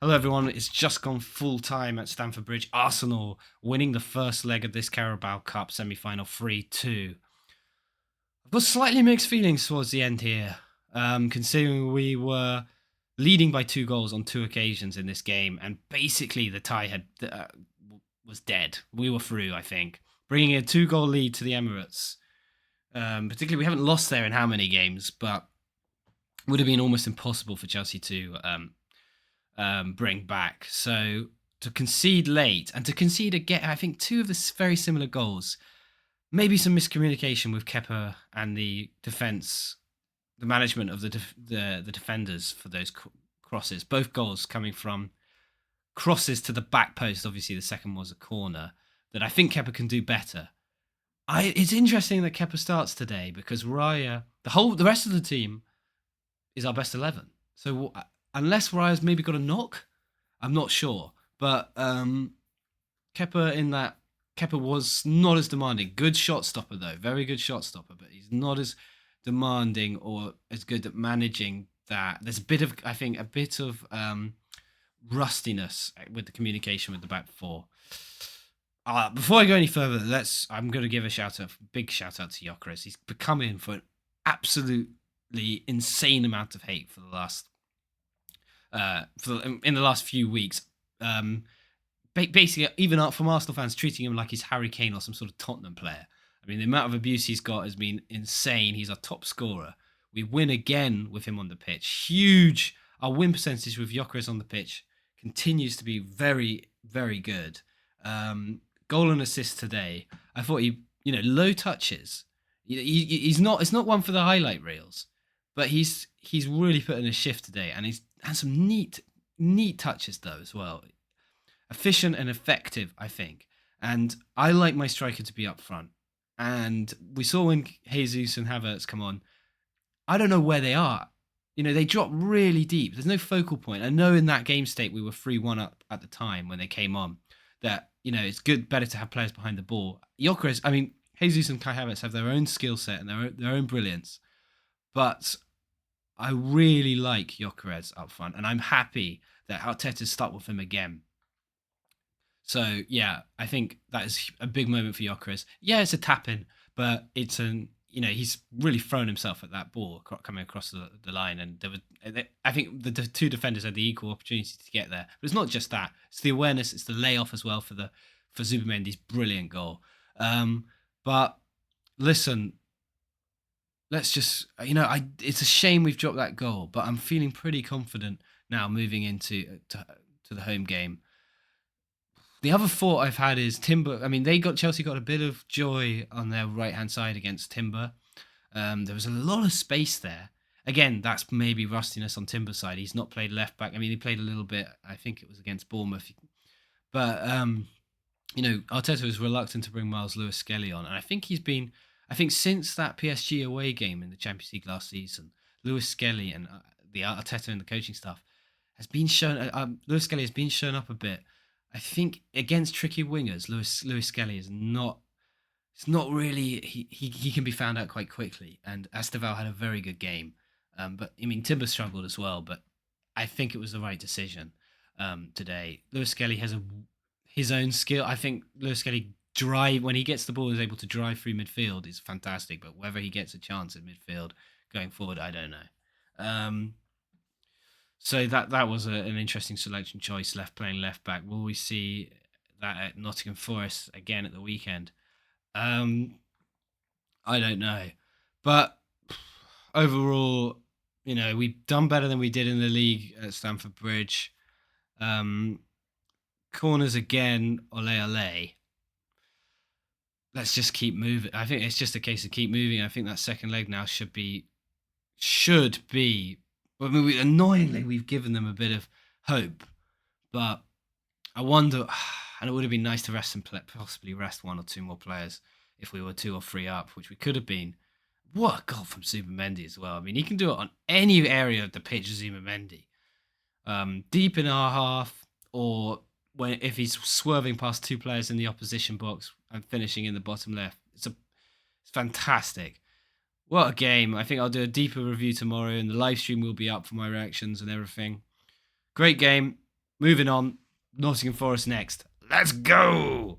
Hello, everyone. It's just gone full time at Stamford Bridge. Arsenal winning the first leg of this Carabao Cup semi final 3-2. I've got slightly mixed feelings towards the end here, considering we were leading by 2 goals on 2 occasions in this game, and basically the tie was dead. We were through, I think. Bringing a 2 goal lead to the Emirates. Particularly, we haven't lost there in how many games, but would have been almost impossible for Chelsea to bring back. So to concede late and to concede again, I think two of the very similar goals. Maybe some miscommunication with Kepa and the defense, the management of the defenders for those crosses. Both goals coming from crosses to the back post. Obviously, the second was a corner that I think Kepa can do better. It's interesting that Kepa starts today because Raya, the rest of the team is our best 11. So unless Raya's maybe got a knock, I'm not sure. But Kepa was not as demanding. Good shot stopper though, very good shot stopper, but he's not as demanding or as good at managing that. There's a bit of rustiness with the communication with the back four. Before I go any further, I'm going to give big shout out to Gyökeres. He's become in for an absolutely insane amount of hate for the last in the last few weeks. Basically, even from Arsenal fans treating him like he's Harry Kane or some sort of Tottenham player. I mean, the amount of abuse he's got has been insane. He's our top scorer. We win again with him on the pitch. Huge. Our win percentage with Gyökeres on the pitch continues to be very, very good. Goal and assist today. I thought low touches. He's not. It's not one for the highlight reels, but he's really put in a shift today, and he's had some neat touches though as well. Efficient and effective, I think. And I like my striker to be up front. And we saw when Jesus and Havertz come on, I don't know where they are. They drop really deep. There's no focal point. I know in that game state we were 3-1 up at the time when they came on. That, it's better to have players behind the ball. Jesus and Kai Havertz have their own skill set and their own brilliance. But I really like Gyökeres up front. And I'm happy that Arteta's stuck with him again. So, yeah, I think that is a big moment for Gyökeres. Yeah, it's a tap-in, but it's he's really thrown himself at that ball coming across the line. And I think the two defenders had the equal opportunity to get there. But it's not just that. It's the awareness. It's the layoff as well for Zubimendi's brilliant goal. But listen, let's just, it's a shame we've dropped that goal, but I'm feeling pretty confident now moving into to the home game. The other thought I've had is Timber. I mean, Chelsea got a bit of joy on their right-hand side against Timber. There was a lot of space there. Again, that's maybe rustiness on Timber's side. He's not played left back. I mean, he played a little bit. I think it was against Bournemouth. But, Arteta was reluctant to bring Miles Lewis-Skelly on. And I think since that PSG away game in the Champions League last season, Lewis-Skelly and the Arteta and the coaching staff has been shown. Lewis-Skelly has been shown up a bit. I think against tricky wingers, Lewis-Skelly is not. It's not really. He can be found out quite quickly. And Estevao had a very good game, but Timber struggled as well. But I think it was the right decision today. Lewis-Skelly has his own skill. I think Lewis-Skelly when he gets the ball, is able to drive through midfield is fantastic. But whether he gets a chance at midfield going forward, I don't know. So that was an interesting selection choice, playing left back. Will we see that at Nottingham Forest again at the weekend? I don't know. But overall, we've done better than we did in the league at Stamford Bridge. Corners again, ole ole. Let's just keep moving. I think it's just a case of keep moving. I think that second leg now should be. Annoyingly, we've given them a bit of hope, but I wonder, and it would have been nice to possibly rest one or two more players if we were 2 or 3 up, which we could have been. What a goal from Zubimendi as well. I mean, he can do it on any area of the pitch, Zubimendi. Deep in our half, or if he's swerving past 2 players in the opposition box and finishing in the bottom left. It's fantastic. What a game. I think I'll do a deeper review tomorrow and the live stream will be up for my reactions and everything. Great game. Moving on, Nottingham Forest next. Let's go!